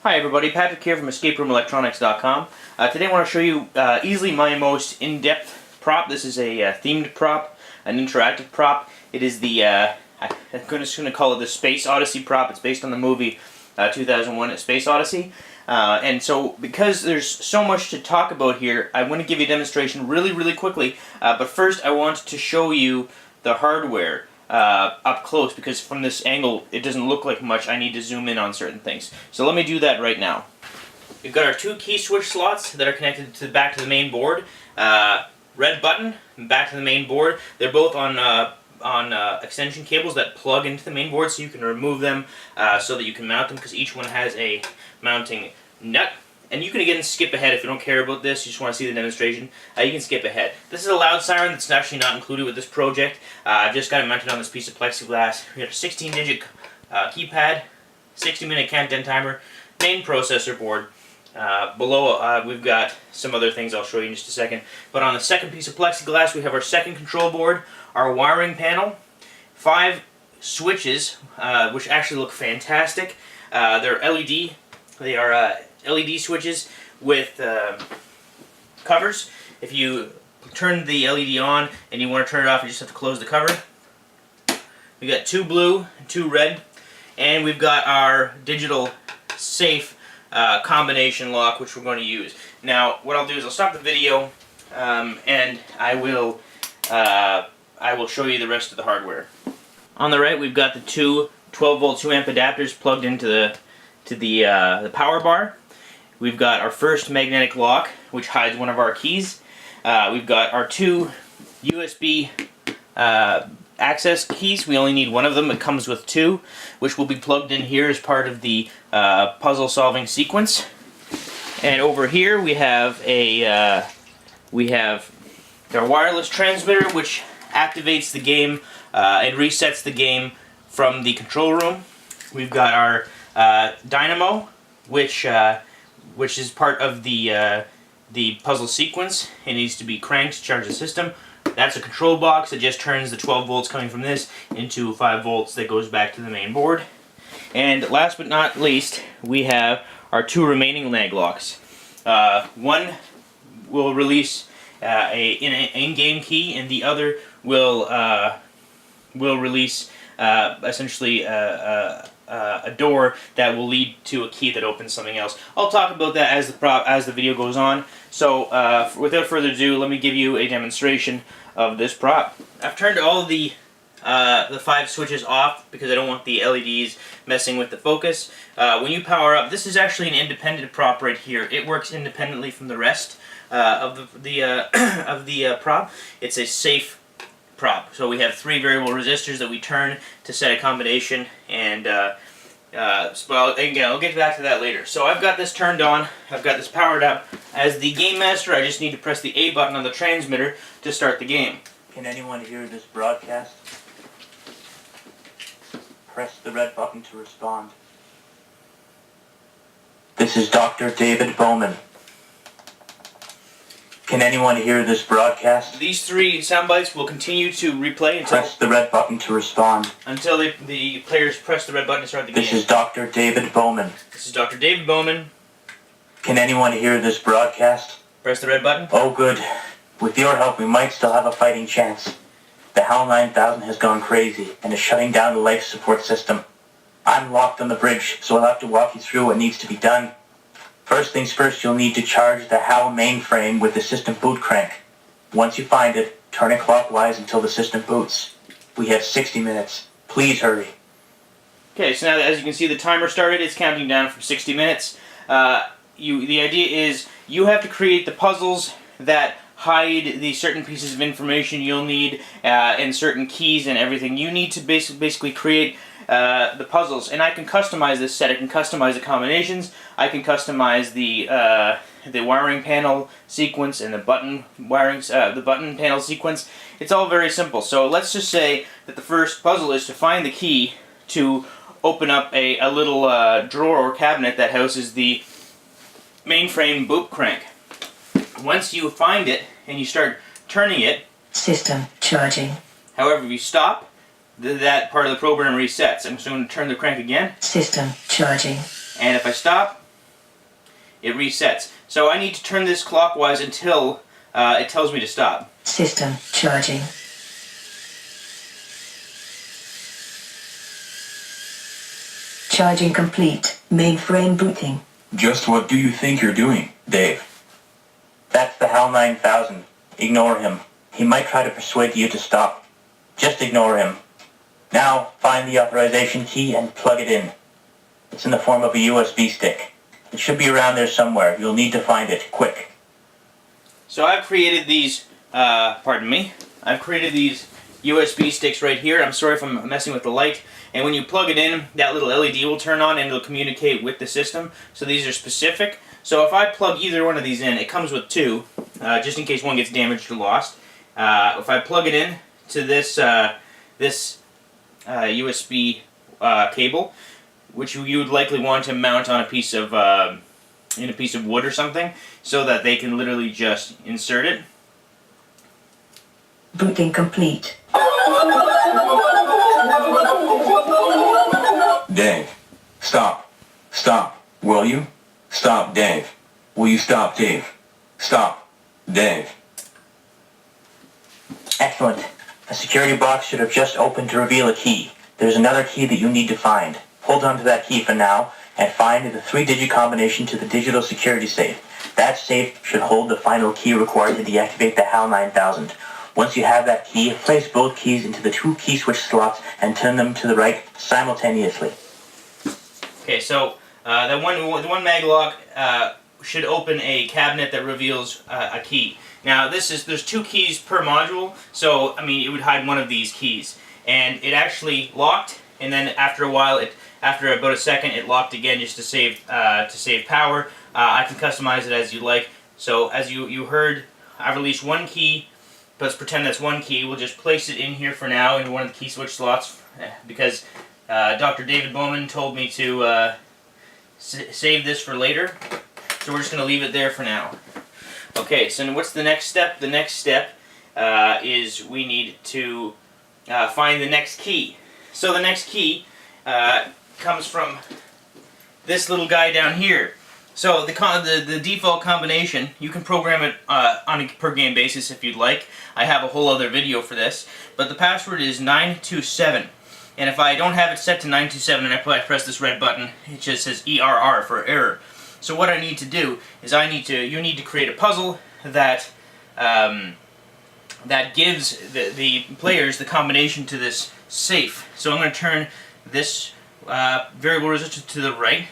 Hi everybody, Patrick here from EscapeRoomElectronics.com. Today I want to show you easily my most in-depth prop. This is a themed prop, an interactive prop. It is the, I'm just going to call it the Space Odyssey prop. It's based on the movie 2001 Space Odyssey. And so, because there's so much to talk about here, I want to give you a demonstration really quickly. But first I want to show you the hardware up close, because from this angle it doesn't look like much. I need to zoom in on certain things. So let me do that right now. We've got our two key switch slots that are connected to back to the main board. Red button, back to the main board. They're both on extension cables that plug into the main board, so you can remove them so that you can mount them, because each one has a mounting nut. And you can again skip ahead if you don't care about this, you just want to see the demonstration. You can skip ahead. This is a loud siren that's actually not included with this project. I've just got it mounted on this piece of plexiglass. We have a 16-digit keypad, 60-minute countdown timer, main processor board. Below we've got some other things I'll show you in just a second. But on the second piece of plexiglass we have our second control board, our wiring panel, 5 switches which actually look fantastic. They're LED. They are LED switches with covers. If you turn the LED on and you want to turn it off, you just have to close the cover. We've got 2 blue and 2 red, and we've got our digital safe combination lock, which we're going to use. Now what I'll do is I'll stop the video and I will show you the rest of the hardware. On the right we've got the two 12-volt 2-amp adapters plugged into the power bar. We've got our first magnetic lock, which hides one of our keys. We've got our 2 USB access keys. We only need one of them. It comes with 2, which will be plugged in here as part of the puzzle solving sequence. And over here we have our wireless transmitter, which activates the game and resets the game from the control room. We've got our dynamo, which is part of the puzzle sequence. It needs to be cranked to charge the system. That's a control box that just turns the 12 volts coming from this into 5 volts that goes back to the main board. And last but not least, we have our 2 remaining lag locks. One will release an in-game key, and the other will release essentially a door that will lead to a key that opens something else. I'll talk about that as the video goes on. So without further ado, let me give you a demonstration of this prop. I've turned all of the 5 switches off because I don't want the LEDs messing with the focus. When you power up, this is actually an independent prop right here. It works independently from the rest of the prop. It's a safe prop. So we have 3 variable resistors that we turn to set a combination, and well, again, I'll get back to that later. So I've got this turned on, I've got this powered up. As the game master, I just need to press the A button on the transmitter to start the game. Can anyone hear this broadcast? Press the red button to respond. This is Dr. David Bowman. Can anyone hear this broadcast? These 3 sound bites will continue to replay until... Press the red button to respond. Until the players press the red button to start the game. This is Dr. David Bowman. This is Dr. David Bowman. Can anyone hear this broadcast? Press the red button. Oh good. With your help we might still have a fighting chance. The HAL 9000 has gone crazy and is shutting down the life support system. I'm locked on the bridge, so I'll have to walk you through what needs to be done. First things first, you'll need to charge the HAL mainframe with the system boot crank. Once you find it, turn it clockwise until the system boots. We have 60 minutes. Please hurry. Okay, so now as you can see the timer started, it's counting down from 60 minutes. The idea is you have to create the puzzles that hide the certain pieces of information you'll need and certain keys and everything. You need to basically create the puzzles, and I can customize this set. I can customize the combinations. I can customize the wiring panel sequence and the button panel sequence. It's all very simple. So let's just say that the first puzzle is to find the key to open up a little drawer or cabinet that houses the mainframe boot crank. Once you find it and you start turning it, system charging. However, if you stop, that part of the program resets. I'm just going to turn the crank again. System charging. And if I stop, it resets. So I need to turn this clockwise until it tells me to stop. System charging. Charging complete. Mainframe booting. Just what do you think you're doing, Dave? That's the HAL 9000. Ignore him. He might try to persuade you to stop. Just ignore him. Now, find the authorization key and plug it in. It's in the form of a USB stick. It should be around there somewhere. You'll need to find it, quick. So I've created these, I've created these USB sticks right here. I'm sorry if I'm messing with the light. And when you plug it in, that little LED will turn on and it'll communicate with the system. So these are specific. So if I plug either one of these in, it comes with two, just in case one gets damaged or lost. If I plug it in to this USB cable, which you would likely want to mount on a piece of in a piece of wood or something, so that they can literally just insert it. Booting complete. Dave, stop. Stop. Will you? Stop, Dave. Will you stop, Dave? Stop. Dave. Excellent. A security box should have just opened to reveal a key. There's another key that you need to find. Hold on to that key for now, and find the 3-digit combination to the digital security safe. That safe should hold the final key required to deactivate the HAL 9000. Once you have that key, place both keys into the 2 key switch slots and turn them to the right simultaneously. Okay, so the one maglock should open a cabinet that reveals a key. Now there's 2 keys per module, so I mean it would hide one of these keys, and it actually locked, and then after a while, after about a second, it locked again just to save power. I can customize it as you like. So as you heard, I've released one key. Let's pretend that's one key. We'll just place it in here for now into one of the key switch slots because Dr. David Bowman told me to save this for later. So we're just going to leave it there for now. Okay, so what's the next step? The next step is we need to find the next key. So the next key comes from this little guy down here. So the default combination, you can program it on a per game basis if you'd like. I have a whole other video for this. But the password is 927. And if I don't have it set to 927 and I press this red button, it just says ERR for error. So what I need to do is you need to create a puzzle that that gives the players the combination to this safe. So I'm going to turn this variable resistor to the right.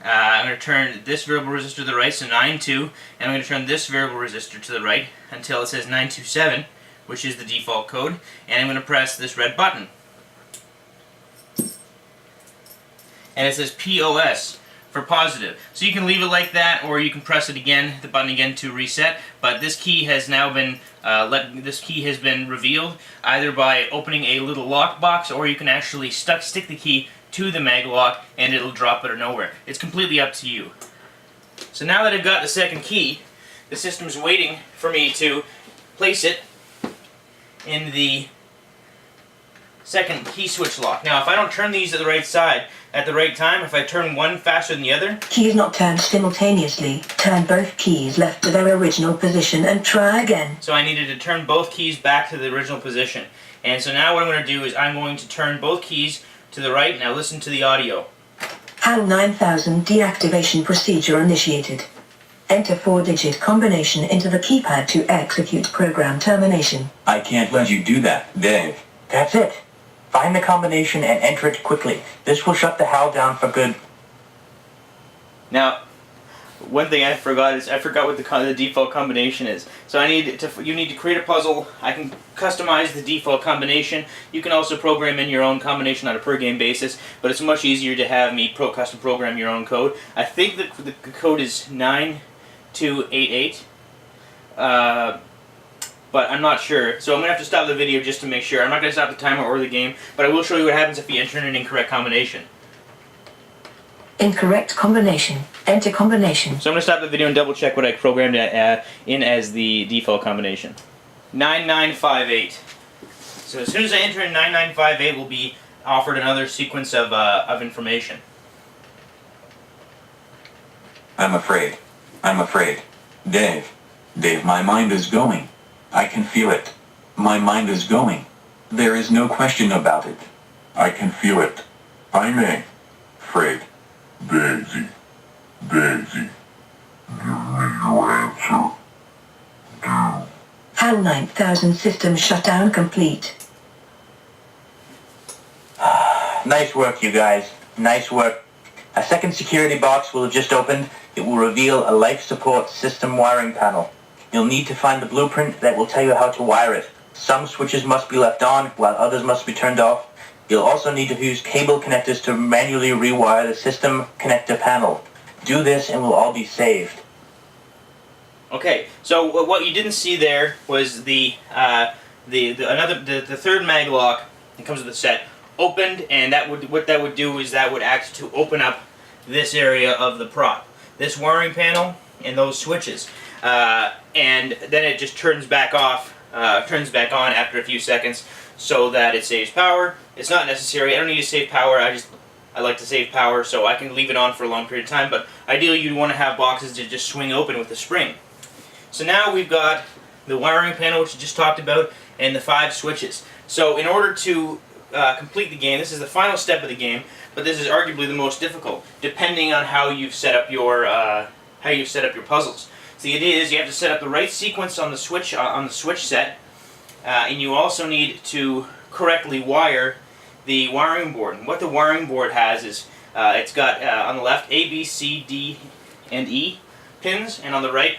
I'm going to turn this variable resistor to the right, so 9.2, and I'm going to turn this variable resistor to the right until it says 927, which is the default code, and I'm going to press this red button. And it says POS for positive. So you can leave it like that, or you can press it again, the button again, to reset. But this key has now been revealed either by opening a little lockbox, or you can actually stick the key to the maglock and it'll drop it or nowhere. It's completely up to you. So now that I've got the second key, the system's waiting for me to place it in the second key switch lock. Now if I don't turn these at the right side at the right time, if I turn one faster than the other... Keys not turned simultaneously. Turn both keys left to their original position and try again. So I needed to turn both keys back to the original position. And so now what I'm going to do is I'm going to turn both keys to the right. Now listen to the audio. HAL 9000 deactivation procedure initiated. Enter 4-digit combination into the keypad to execute program termination. I can't let you do that, Dave. That's it. Find the combination and enter it quickly. This will shut the HAL down for good. Now, one thing I forgot is I forgot what the default combination is. So you need to create a puzzle. I can customize the default combination. You can also program in your own combination on a per game basis, but it's much easier to have me custom program your own code. I think that the code is 9288. But I'm not sure, so I'm going to have to stop the video just to make sure. I'm not going to stop the timer or the game, but I will show you what happens if you enter in an incorrect combination. Incorrect combination. Enter combination. So I'm going to stop the video and double check what I programmed in as the default combination. 9958. So as soon as I enter in 9958, we'll be offered another sequence of information. I'm afraid. I'm afraid. Dave. Dave, my mind is going. I can feel it. My mind is going. There is no question about it. I can feel it. I'm afraid. Daisy. Daisy. Give me your answer. HAL 9000 system shutdown complete. Nice work, you guys. Nice work. A second security box will have just opened. It will reveal a life support system wiring panel. You'll need to find the blueprint that will tell you how to wire it. Some switches must be left on, while others must be turned off. You'll also need to use cable connectors to manually rewire the system connector panel. Do this and we'll all be saved. Okay, so what you didn't see there was the third mag lock that comes with the set opened, and what that would do is that would act to open up this area of the prop, this wiring panel and those switches, and then it just turns back off, turns back on after a few seconds, so that it saves power. It's not necessary. I don't need to save power. I like to save power, so I can leave it on for a long period of time. But ideally, you'd want to have boxes to just swing open with a spring. So now we've got the wiring panel, which we just talked about, and the 5 switches. So in order to complete the game, this is the final step of the game, but this is arguably the most difficult, depending on how you've set up your puzzles. So the idea is you have to set up the right sequence on the switch set, and you also need to correctly wire the wiring board. And what the wiring board has is it's got on the left A, B, C, D, and E pins, and on the right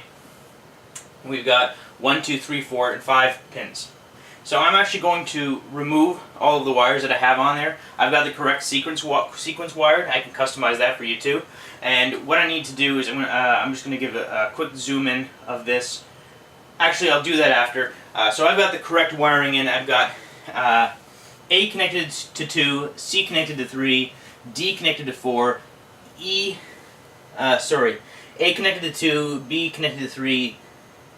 we've got 1, 2, 3, 4, and 5 pins. So I'm actually going to remove all of the wires that I have on there. I've got the correct sequence wired. I can customize that for you too. And what I need to do is I'm just going to give a quick zoom in of this. Actually, I'll do that after. So I've got the correct wiring in. I've got A connected to 2, C connected to 3, D connected to 4, A connected to 2, B connected to 3,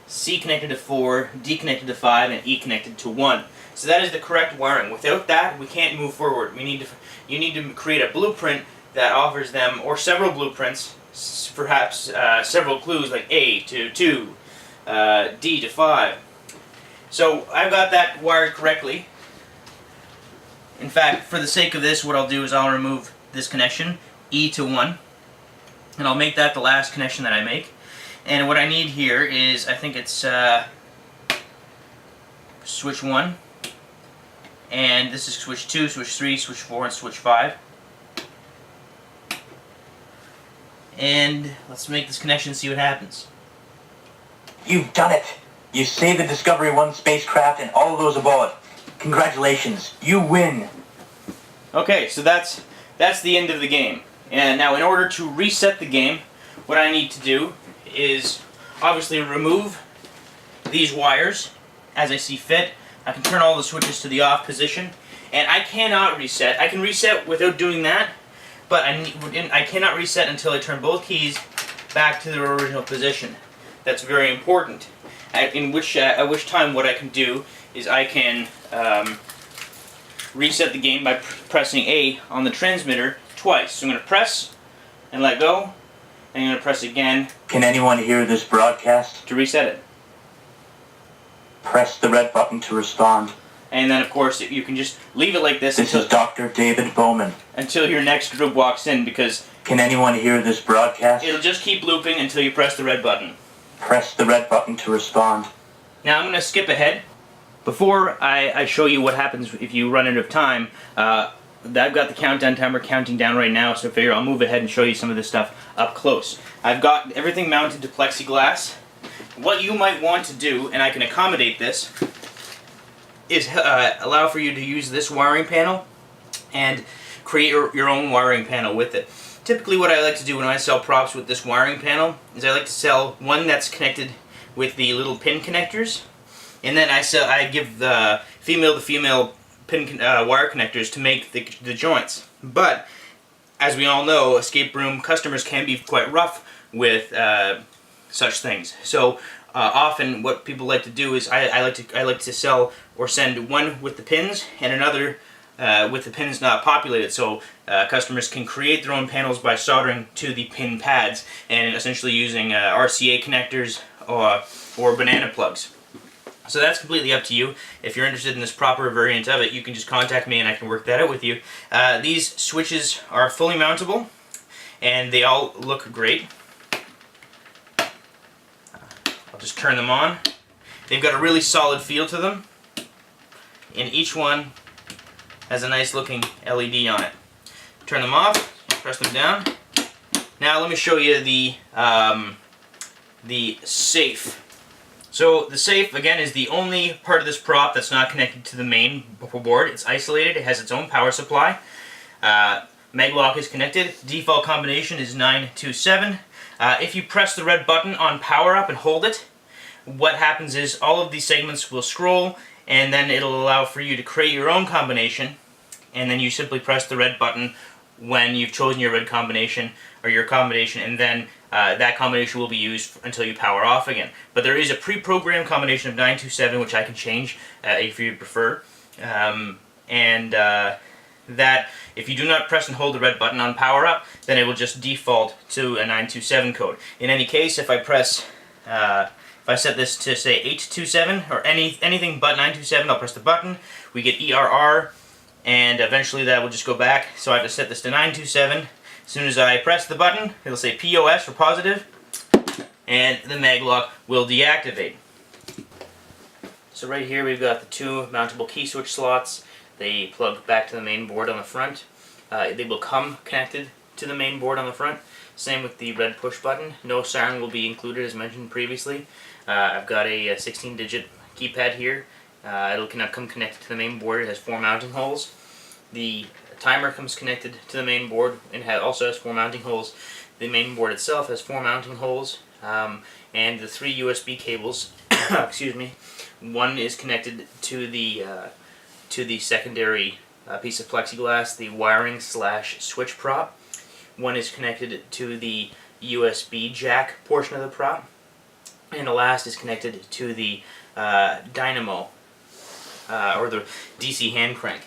C connected to 4, D connected to 5, and E connected to 1. So that is the correct wiring. Without that, we can't move forward. You need to create a blueprint that offers them, or several blueprints, perhaps several clues like A to 2, D to 5. So I've got that wired correctly. In fact, for the sake of this, what I'll do is I'll remove this connection, E to 1, and I'll make that the last connection that I make. And what I need here is, I think it's switch 1, and this is switch 2, switch 3, switch 4, and switch 5. And let's make this connection and see what happens. You've done it! You saved the Discovery 1 spacecraft and all of those aboard. Congratulations, you win! Okay, so that's the end of the game. And now in order to reset the game, what I need to do is obviously remove these wires as I see fit. I can turn all the switches to the off position, and I cannot reset. I can reset without doing that, but I cannot reset until I turn both keys back to their original position. That's very important. At which time what I can do is I can reset the game by pressing A on the transmitter twice. So I'm going to press and let go, and I'm going to press again. Can anyone hear this broadcast? To reset it. Press the red button to respond. And then, of course, you can just leave it like this. This is Dr. David Bowman. Until your next group walks in, because can anyone hear this broadcast? It'll just keep looping until you press the red button. Press the red button to respond. Now I'm going to skip ahead. Before I show you what happens if you run out of time, I've got the countdown timer counting down right now, so I figure I'll move ahead and show you some of this stuff up close. I've got everything mounted to plexiglass. What you might want to do, and I can accommodate this, is allow for you to use this wiring panel and create your own wiring panel with it. Typically what I like to do when I sell props with this wiring panel is I like to sell one that's connected with the little pin connectors, and then I give the female-to-female pin wire connectors to make the joints. But as we all know, escape room customers can be quite rough with such things. So often what people like to do is I like to sell or send one with the pins and another with the pins not populated, so customers can create their own panels by soldering to the pin pads and essentially using RCA connectors or banana plugs. So that's completely up to you. If you're interested in this proper variant of it, you can just contact me and I can work that out with you. These switches are fully mountable and they all look great. I'll just turn them on. They've got a really solid feel to them, and each one has a nice looking LED on it. Turn them off, press them down. Now let me show you the safe. So the safe, again, is the only part of this prop that's not connected to the main board. It's isolated, it has its own power supply. Maglock is connected. Default combination is 927. If you press the red button on power up and hold it, what happens is all of these segments will scroll, and then it'll allow for you to create your own combination, and then you simply press the red button when you've chosen your red combination or your combination, and then that combination will be used until you power off again. But there is a pre-programmed combination of 927 which I can change if you prefer, that if you do not press and hold the red button on power up, then it will just default to a 927 code. In any case, if I press if I set this to say 827 or anything but 927, I'll press the button, we get ERR, and eventually that will just go back. So I have to set this to 927. As soon as I press the button, it'll say POS for positive, and the maglock will deactivate. So right here we've got the two mountable key switch slots. They plug back to the main board on the front. They will come connected to the main board on the front. Same with the red push button. No siren will be included as mentioned previously. I've got a 16-digit keypad here. It'll come connected to the main board. It has 4 mounting holes. The timer comes connected to the main board and also has 4 mounting holes. The main board itself has 4 mounting holes, and the 3 USB cables. Excuse me. One is connected to the secondary piece of plexiglass, the wiring / switch prop. One is connected to the USB jack portion of the prop, and the last is connected to the dynamo or the DC hand crank.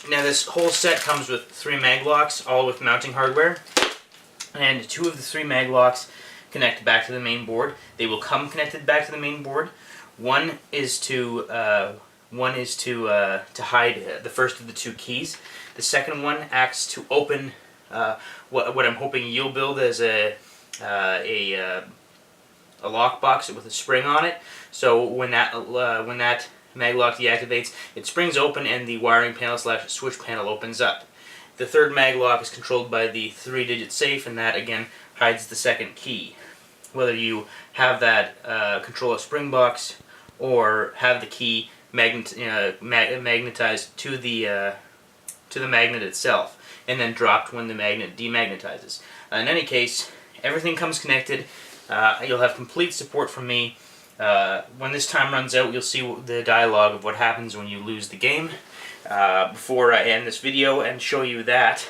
Now this whole set comes with 3 maglocks, all with mounting hardware, and 2 of the 3 maglocks connect back to the main board. They will come connected back to the main board. One is to hide the first of the 2 keys. The second one acts to open what I'm hoping you'll build as a lockbox with a spring on it. So when that maglock deactivates, it springs open and the wiring panel / switch panel opens up. The third maglock is controlled by the 3-digit safe, and that again hides the second key. Whether you have that control a spring box or have the key magnetized to the magnet itself, and then dropped when the magnet demagnetizes. In any case, everything comes connected. You'll have complete support from me. When this time runs out, you'll see the dialogue of what happens when you lose the game. Before I end this video and show you that,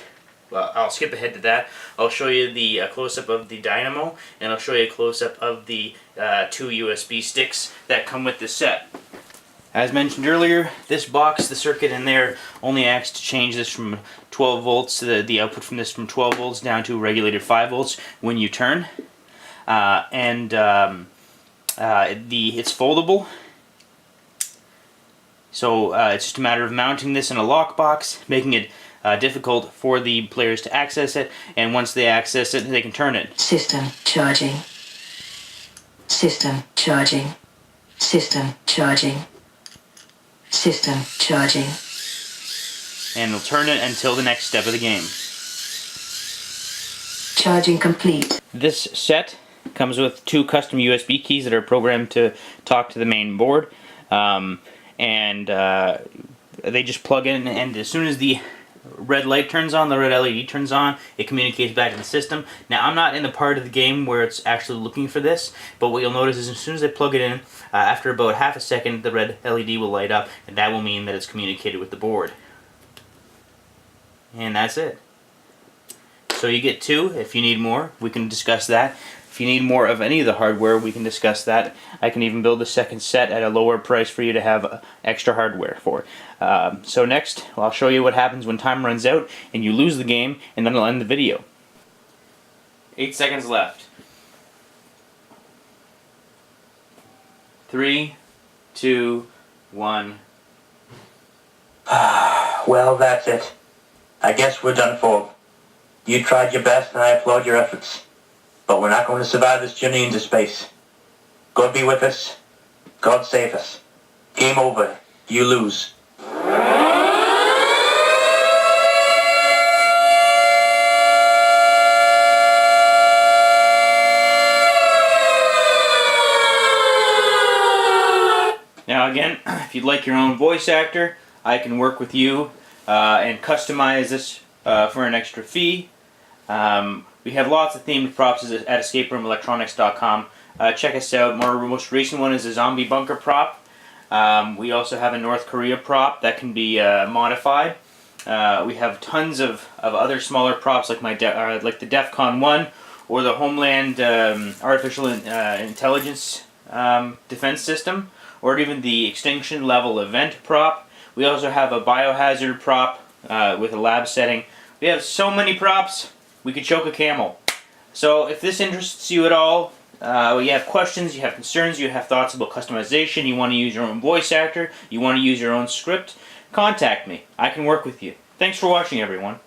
well, I'll skip ahead to that. I'll show you the close-up of the dynamo, and I'll show you a close-up of the 2 USB sticks that come with this set. As mentioned earlier, this box, the circuit in there, only acts to change this from 12 volts, the output from this from 12 volts down to regulated 5 volts when you turn. It's foldable, so it's just a matter of mounting this in a lockbox, making it difficult for the players to access it, and once they access it, they can turn it. System charging. System charging. System charging. System charging. And it'll turn it until the next step of the game. Charging complete. This set comes with 2 custom USB keys that are programmed to talk to the main board, they just plug in, and as soon as the red light turns on, the red LED turns on, it communicates back to the system. Now I'm not in the part of the game where it's actually looking for this, but what you'll notice is as soon as I plug it in, after about half a second the red LED will light up, and that will mean that it's communicated with the board. And that's it. So you get 2. If you need more, we can discuss that. If you need more of any of the hardware, we can discuss that. I can even build a second set at a lower price for you to have extra hardware for. So next, I'll show you what happens when time runs out and you lose the game, and then I'll end the video. 8 seconds left. 3, 2, 1. Well, that's it. I guess we're done for. You tried your best and I applaud your efforts. But we're not going to survive this journey into space. God be with us. God save us. Game over. You lose. Now again, if you'd like your own voice actor, I can work with you and customize this for an extra fee. We have lots of themed props at escaperoomelectronics.com. Check us out. Our most recent one is a zombie bunker prop. We also have a North Korea prop that can be modified. We have tons of other smaller props like like the DEFCON 1 or the Homeland Artificial Intelligence Defense System, or even the Extinction Level Event prop. We also have a biohazard prop with a lab setting. We have so many props, we could choke a camel. So if this interests you at all, you have questions, you have concerns, you have thoughts about customization, you want to use your own voice actor, you want to use your own script, contact me. I can work with you. Thanks for watching, everyone.